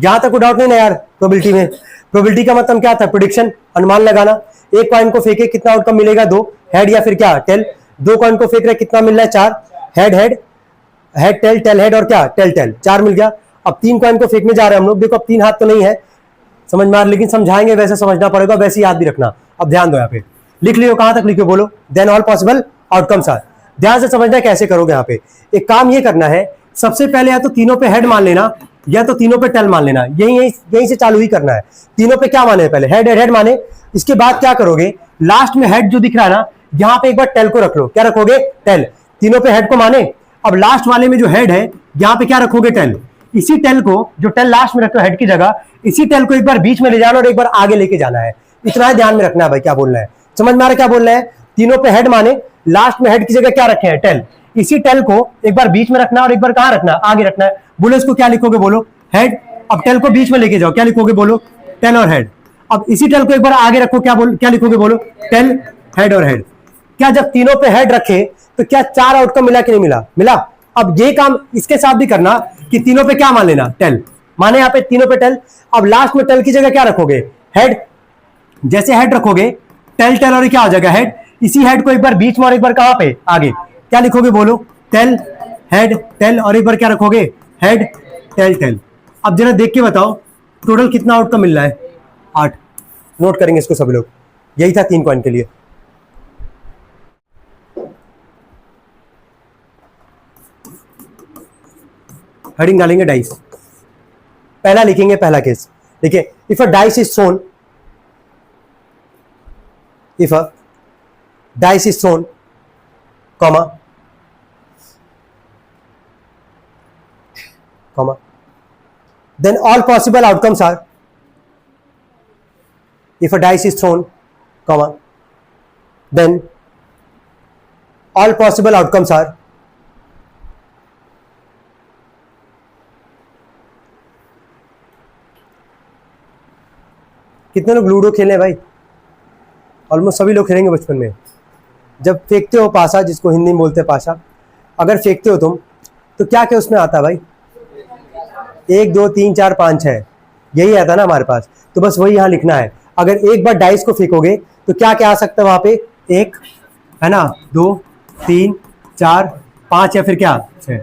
यहां तक कोई डाउट नहीं ना यार। प्रोबेबिलिटी में, प्रोबेबिलिटी का मतलब क्या था? प्रेडिक्शन, अनुमान लगाना। एक कॉइन को फेंके कितना आउटकम मिलेगा? 2 हेड या फिर क्या टेल। 2 कॉइन को फेंक रहे कितना मिल रहा है? 4 head head head tail tail head और क्या टेल टेल, 4 मिल गया। अब 3 कॉइन को फेंकने जा रहे हैं हम लोग। देखो अब 3 हाथ तो नहीं है, समझ में आ रहा, लेकिन समझाएंगे वैसे समझना पड़ेगा, वैसे याद भी रखना। अब ध्यान दो यहाँ पे, लिख लियो, कहां तक लिखो बोलो? Then all possible outcomes are. ध्यान से समझना कैसे करोगे। यहाँ पे एक काम ये करना है, सबसे पहले या तो तीनों पे हेड मान लेना या तो तीनों पे टेल मान लेना। यहीं से चालू ही करना है। तीनों पे क्या माने? पहले हेड हेड हेड माने। इसके बाद क्या करोगे? लास्ट में हेड जो दिख रहा है ना, यहाँ पे एक बार टेल को रख लो। क्या रखोगे? टेल। तीनों पे हेड को माने। अब लास्ट वाले में जो हेड है, यहाँ पे क्या रखोगे? टेल। इसी टेल को, जो टेल लास्ट में रखो हेड की जगह, इसी टेल को एक बार बीच में ले जाना और एक बार आगे लेके जाना है। इतना ध्यान में रखना है भाई, क्या बोलना है, समझ में आ रहा है क्या बोलना है? तीनों पे हेड माने, लास्ट में हेड की जगह क्या रखे हैं? टेल। इसी टेल को एक बार बीच में रखना और एक बार कहां रखना? आगे रखना है। बोलो इसको क्या लिखोगे? बोलो हेड। अब टेल को बीच में लेके जाओ, क्या लिखोगे? बोलो टेल और हेड। अब इसी टेल को एक बार आगे रखो, क्या लिखोगे? बोलो टेल हेड और हेड। क्या जब तीनों पे हेड रखे तो क्या 4 आउटकम मिला कि नहीं मिला? मिला। अब ये काम इसके साथ भी करना कि तीनों पे क्या मान लेना? टेल माने। यहाँ पे तीनों पे टेल। अब लास्ट में टेल की जगह क्या रखोगे? हेड। जैसे हेड रखोगे टेल टेल और क्या हो जाएगा? हेड। इसी हेड को एक बार बीच में और एक बार कहां पे? आगे। क्या लिखोगे? बोलो टेल हेड टेल और एक बार क्या रखोगे? Head tail tail. अब जरा देख के बताओ टोटल कितना आउटकम मिल रहा है? 8। नोट करेंगे इसको सब लोग। यही था 3 कॉइन के लिए। हेडिंग डालेंगे डाइस। पहला लिखेंगे, पहला केस देखिए, if a dice is throne, if a dice is throne comma comma then all possible outcomes are, if a dice is thrown comma then all possible outcomes are कितने लोग ludo खेले भाई? Almost सभी लोग खेलेंगे बचपन में। जब फेंकते हो पासा, जिसको हिंदी में बोलते हैं पासा, अगर फेंकते हो तुम तो क्या क्या उसमें आता है भाई? 1 2 3 4 5 6 यही आता ना हमारे पास। तो बस वही यहाँ लिखना है। अगर एक बार डाइस को फेंकोगे तो क्या क्या आ सकता है वहां पे? 1 है ना, 2 3 4 5 या फिर क्या 6।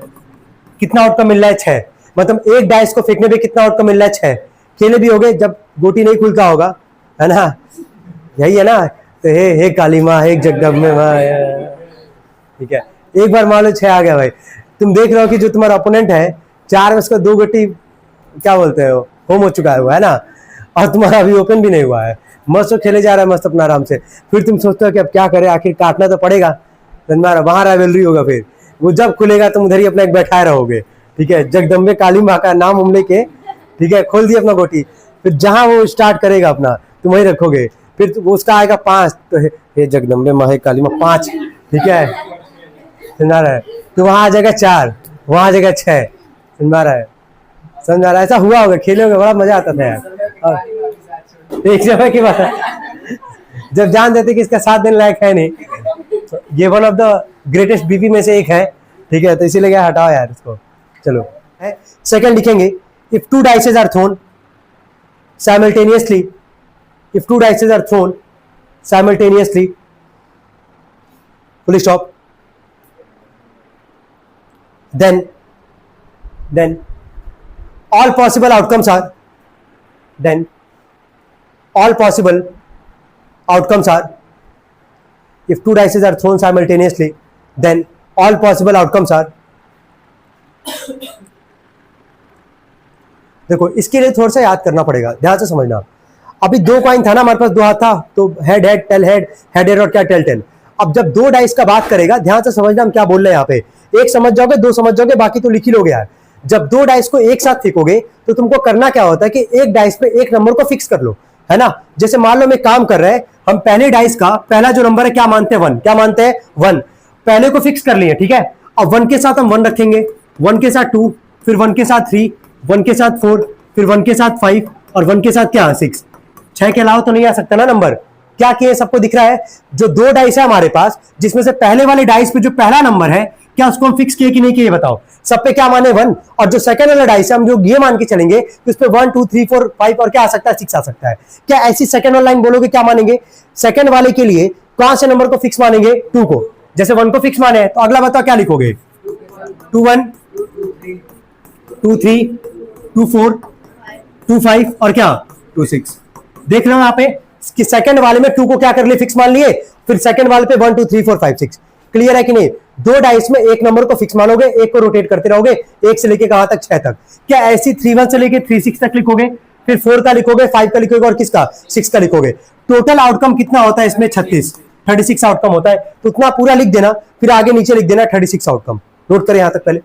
कितना आउटकम मिल रहा है? 6। मतलब एक डाइस को फेंकने पे कितना आउटकम मिल रहा है? 6। खेले भी होगे जब गोटी नहीं खुलता होगा, है ना, यही है ना। तो हे काली माँ, हे जगदम्बे माँ, ठीक है। एक बार मान लो 6 आ गया भाई। तुम देख रहे हो कि जो तुम्हारा ओपोनेंट है 4 में उसका 2 गोटी क्या बोलते हो होम हो चुका है वो, है ना, और तुम्हारा अभी ओपन भी नहीं हुआ है। मस्त तो खेले जा रहा है मस्त अपना आराम से। फिर तुम सोचते हो कि अब क्या करें, आखिर काटना तो पड़ेगा। वहां राइवलरी होगा, फिर वो जब खुलेगा तुम उधर ही अपना एक बैठाए रहोगे, ठीक है। जगदम्बे काली माँ का नाम उमले के, ठीक है, खोल दिया अपना गोटी। फिर जहां वो स्टार्ट करेगा अपना तुम वही रखोगे। फिर उसका आएगा 5 तो हे जगदम्बे माँ, हे काली माँ 5, ठीक है, समझा रहा है। तो वहां आ जाएगा 4, वहां आ जाएगा 6, समझा रहा है, समझा रहा है। ऐसा हुआ होगा, खेले होगा, बड़ा मजा आता था यार। एक जगह की बात है, जब जान देते कि इसका साथ देने लायक है नहीं, ये one of the greatest BP में से एक है, ठीक है, तो इसीलिए क्या हटाओ यार इसको। चलो सेकंड लिखेंगे, if 2 dices are thrown simultaneously, if 2 dices are thrown simultaneously, full stop, then all possible outcomes are, then all possible outcomes are, if 2 dices are thrown simultaneously, then all possible outcomes are। देखो इसके लिए थोड़ा सा याद करना पड़ेगा, ध्यान से समझना। अभी 2 कॉइन था ना हमारे पास, 2 हाथ था, तो head head tail head, head head और क्या टेल टेल। अब जब 2 डाइस का बात करेगा, ध्यान से समझना हम क्या बोल रहे हैं यहाँ पे। एक समझ जाओगे, 2 समझ जाओगे, बाकी तो लिख ही लोगे यार। जब 2 डाइस को एक साथ फेंकोगे तो तुमको करना क्या होता है कि एक डाइस पे एक नंबर को फिक्स कर लो, है ना। जैसे मान लो मैं काम कर रहे हैं, हम पहले डाइस का पहला जो नंबर है क्या मानते हैं? 1। क्या मानते हैं? 1। पहले को फिक्स कर लिए, ठीक है। अब 1 के साथ हम 1 रखेंगे, 1 के साथ 2, फिर 1 के साथ 3, 1 के साथ 4, फिर 1 के साथ 5 और 1 के साथ क्या 6। 6 के अलावा तो नहीं आ सकता ना नंबर। क्या किए सबको दिख रहा है? जो 2 डाइस है हमारे पास, जिसमें से पहले वाले डाइस पे जो पहला नंबर है क्या उसको हम फिक्स किए कि नहीं किए बताओ। सब पे क्या माने 1, और जो सेकंड वाला डाइस है हम जो ये मान के चलेंगे तो उस पे 1 2 3 4 5 और क्या आ सकता है 6 आ सकता है। क्या ऐसी सेकंड वाला लाइन बोलोगे क्या मानेंगे? सेकंड वाले के लिए कौन से नंबर को फिक्स मानेंगे? 2 को। जैसे 1 को फिक्स माने तो अगला बताओ क्या लिखोगे? 2 1 2 3 2 4 2 5 और क्या 2 6। देख रहे हो यहाँ पे कि सेकंड वाले में 2 को क्या कर लिए? फिक्स मान लिए। फिर सेकंड वाले पे 1 2 3 4 5 6। क्लियर है कि नहीं? दो डाइस में एक नंबर को फिक्स मानोगे, एक को रोटेट करते रहोगे, एक से लेके कहां तक 6 तक। क्या ऐसी 3 1 से लेके 3 6 तक लिखोगे? फिर 4 का लिखोगे, 5 का लिखोगे और किसका 6 का लिखोगे। टोटल आउटकम कितना होता है इसमें? 36 आउटकम होता है। तो उतना पूरा लिख देना, फिर आगे नीचे लिख देना 36 आउटकम। नोट करें यहां तक पहले।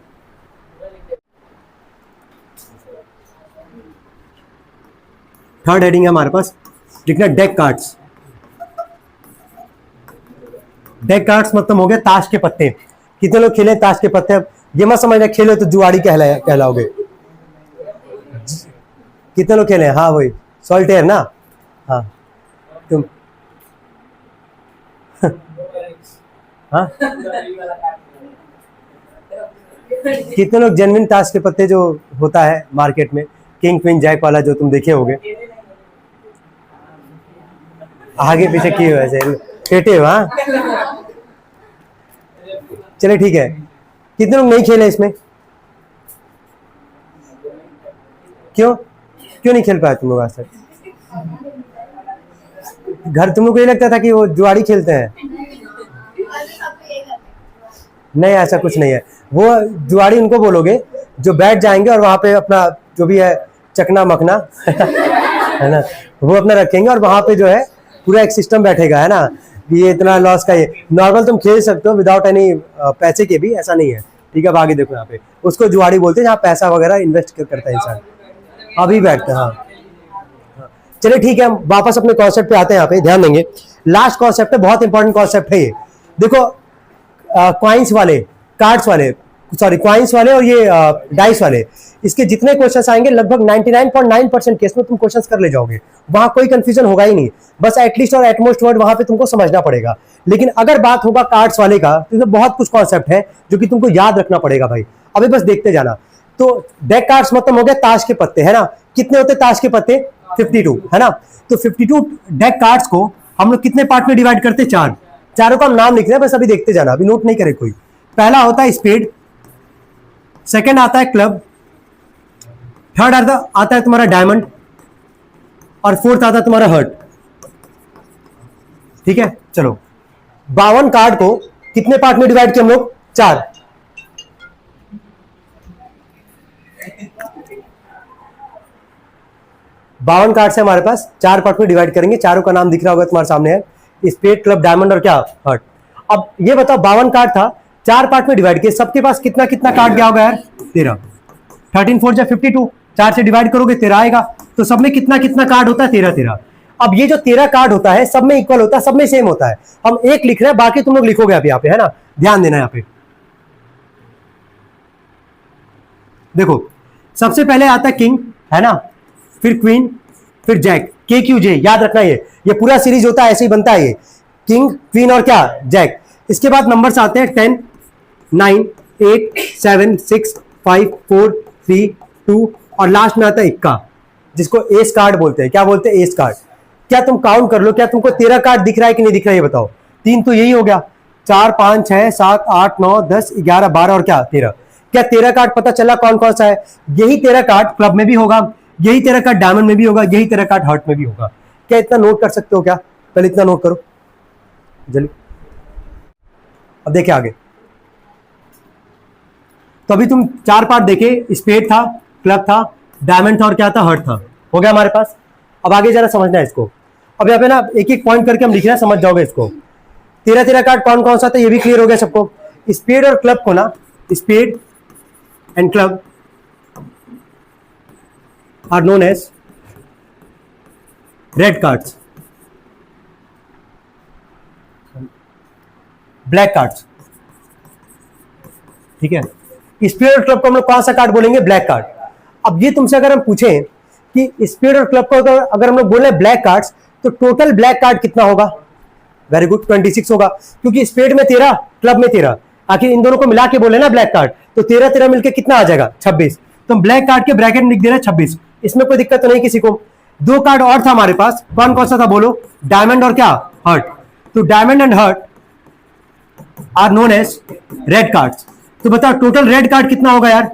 थर्ड हेडिंग है हमारे पास, लिखना डेक कार्ड्स। डेक कार्ड्स मतलब हो गया ताश के पत्ते। कितने लोग खेले ताश के पत्ते? ये मत समझना खेले तो जुआड़ी कहलाओगे। कितने लोग खेले? हाँ वही सॉल्टेयर ना। हाँ तुम हाँ कितने लोग जेन्युइन ताश के पत्ते जो होता है मार्केट में, किंग क्वीन जैक वाला जो तुम देखे होगे, आगे पीछे किए वैसे पेटे हो? हाँ चले ठीक है। कितने लोग नहीं खेले इसमें? क्यों नहीं खेल पाए तुम लोग आज तक? घर तुम लोग को ये लगता था कि वो जुआड़ी खेलते हैं? नहीं, ऐसा कुछ नहीं है। वो जुआड़ी उनको बोलोगे जो बैठ जाएंगे और वहां पे अपना जो भी है चकना मखना है ना, वो अपना रखेंगे और वहां पे जो है पूरा एक सिस्टम बैठेगा, है ना, ये इतना लॉस का। ये नॉर्मल तुम खेल सकते हो विदाउट एनी पैसे के भी, ऐसा नहीं है। ठीक है, अब आगे देखो यहाँ पे उसको जुआड़ी बोलते हैं जहाँ पैसा वगैरह इन्वेस्ट करता है इंसान। अभी बैठते हैं। हाँ चलिए ठीक है, हम वापस अपने कॉन्सेप्ट पे आते हैं। यहाँ पे ध्यान देंगे, लास्ट कॉन्सेप्ट है, बहुत इंपॉर्टेंट कॉन्सेप्ट है ये। देखो कॉइन्स वाले, कार्ड्स वाले, सॉरी कॉइन्स वाले और ये डाइस वाले, इसके जितने क्वेश्चंस आएंगे लगभग 99.9% केस में तुम क्वेश्चंस कर ले जाओगे। वहां कोई कंफ्यूजन होगा ही नहीं, बस एटलीस्ट और एटमोस्ट वर्ड वहां पे तुमको समझना पड़ेगा। लेकिन अगर बात होगा कार्ड्स वाले का तो इसमें बहुत कुछ कॉन्सेप्ट है जो कि तुमको याद रखना पड़ेगा भाई। अभी बस देखते जाना। तो डेक कार्ड्स मतलब हो गया ताश के पत्ते, है ना। कितने होते ताश के पत्ते? 52, है ना। तो 52 डेक कार्ड्स को हम लोग कितने पार्ट में डिवाइड करते? 4। चारों का हम नाम लिख रहे हैं, बस अभी देखते जाना, अभी नोट नहीं करे कोई। पहला होता है स्पेड, सेकंड आता है क्लब, थर्ड आता है तुम्हारा डायमंड, और फोर्थ आता है तुम्हारा हर्ट। ठीक है, चलो 52 कार्ड को कितने पार्ट में डिवाइड किया हम लोग? 4। बावन कार्ड से हमारे पास 4 पार्ट में डिवाइड करेंगे। चारों का नाम दिख रहा होगा तुम्हारे सामने है, स्पेड, क्लब, डायमंड और क्या हर्ट। अब ये बताओ 52 कार्ड था, 4 पार्ट में डिवाइड किए, सबके पास कितना कितना कार्ड गया होगा यार? 13। 13 4 जा 52, 4 से डिवाइड करोगे 13 आएगा। तो सब में कितना कितना कार्ड होता है? 13। अब ये जो 13 कार्ड होता है सब में इक्वल होता है, सब में सेम होता है। हम एक लिख रहे हैं, बाकी तुम लोग लिखोगे आप यहाँ पे, है ना। ध्यान देना यहाँ पे। देखो सबसे पहले आता है किंग, है ना, फिर क्वीन, फिर जैक, KQJ, याद रखना। ये पूरा सीरीज होता है, ऐसे ही बनता है ये, किंग, क्वीन और क्या जैक। इसके बाद नंबर्स आते हैं 10 9 8 7 6 5 4 3 2 और लास्ट में आता है इक्का, जिसको एस कार्ड बोलते हैं। क्या बोलते हैं? S card. क्या तुम काउंट कर लो, क्या तुमको 13 कार्ड दिख रहा है कि नहीं दिख रहा है? ये बताओ। 3 तो यही हो गया, 4 5 6 7 8 9 10 11 12 और क्या 13। क्या 13 कार्ड पता चला कौन कौन सा है? यही 13 कार्ड क्लब में भी होगा, यही 13 कार्ड डायमंड में भी होगा, यही 13 कार्ड हर्ट में भी होगा। क्या इतना नोट कर सकते हो क्या? पहले इतना नोट करो जल्दी। अब देखिए आगे। तो अभी तुम 4 पार्ट देखे, स्पेड था, क्लब था, डायमंड था और क्या था? हर्ट था। हो गया हमारे पास। अब आगे जरा समझना है इसको। अब यहाँ पे ना एक एक पॉइंट करके हम लिख रहे हैं, समझ जाओगे इसको। 13 कार्ड कौन कौन सा था ये भी क्लियर हो गया सबको। स्पेड और क्लब को ना, spade and club are known as red cards, black cards। ठीक है, स्पेड और क्लब को हम लोग कौन सा कार्ड बोलेंगे? Black card. अब ये तुमसे अगर हम पूछें कि स्पेड और क्लब को अगर हम लोग बोले ब्लैक कार्ड्स, तो टोटल ब्लैक कार्ड कितना होगा? वेरी गुड, 26 होगा, क्योंकि स्पेड में 13, क्लब में 13। आखिर इन दोनों को मिला के बोले ना ब्लैक कार्ड, तो 13 मिलके कितना आ जाएगा 26। तो हम ब्लैक कार्ड के ब्रैकेट में लिख दे रहे हैं 26, इसमें कोई दिक्कत तो नहीं किसी को। दो कार्ड और था हमारे पास, कौन कौन सा था बोलो, डायमंड और क्या, हर्ट। तो diamond and heart are known as red cards. तो बताओ टोटल रेड कार्ड कितना होगा यार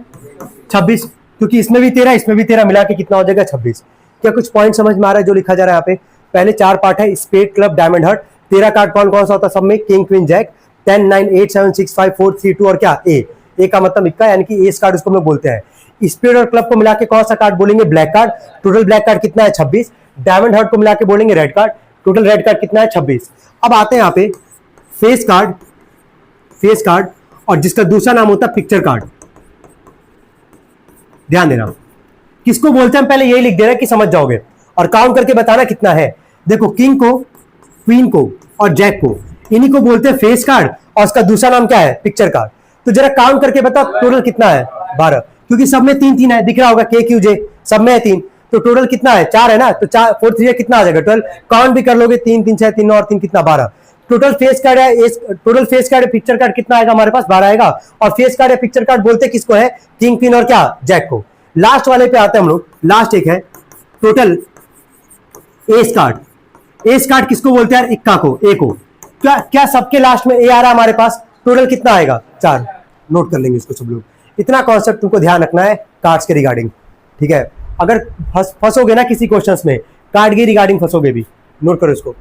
26, क्योंकि इसमें भी 13 इसमें भी 13 मिला के कितना हो जाएगा 26। क्या कुछ पॉइंट समझ में आ रहा है जो लिखा जा रहा है यहाँ पे? पहले 4 पार्ट है, spade, club, diamond, heart. 13 card कौन कौन सा होता है सब में, किंग, क्वीन, जैक, 10, 9, 8, 7, 6, 5, 4, 3, 2 और क्या ए। ए का मतलब इक्का, यानी कि एस कार्ड उसको हम लोग बोलते हैं। स्पेड और क्लब को मिला के कौन सा कार्ड बोलेंगे, black card. Total black card कितना है 26। डायमंड, हर्ट को मिला के बोलेंगे red card. Total red card कितना है 26। अब आते हैं यहाँ पे फेस कार्ड, फेस कार्ड और जिसका दूसरा नाम होता है पिक्चर कार्ड। ध्यान देना किसको बोलते हैं, हम पहले यही लिख दे रहे हैं कि समझ जाओगे, और काउंट करके बताना कितना है। देखो किंग को, क्वीन को और जैक को, इन्हीं को बोलते हैं फेस कार्ड, और उसका दूसरा नाम क्या है, पिक्चर कार्ड। तो जरा काउंट करके बताओ टोटल कितना है 12, क्योंकि सब में 3-3 है, दिख रहा होगा के क्यू जे, सब में है 3। तो टोटल कितना है 4 है ना, तो 4 4 3 कितना आ जाएगा 12। काउंट भी कर लोगे 3 3 6 3 और 3 कितना 12। टोटल फेस कार्ड है, total face card picture card कितना आएगा हमारे पास 12 आएगा। और फेस कार्ड या पिक्चर कार्ड बोलते किसको है, किंग, क्वीन और क्या, जैक को। लास्ट वाले पे आते हैं हम लोग, लास्ट एक है total S card. S card किसको बोलते हैं, इक्का को, ए को। क्या क्या सबके लास्ट में ए आ रहा है हमारे पास, टोटल कितना आएगा 4। नोट कर लेंगे इसको सब लोग। इतना कॉन्सेप्ट तुमको ध्यान रखना है कार्ड्स के रिगार्डिंग, ठीक है। अगर फंसोगे ना किसी क्वेश्चंस में, कार्ड के रिगार्डिंग फंसोगे भी, नोट करो इसको।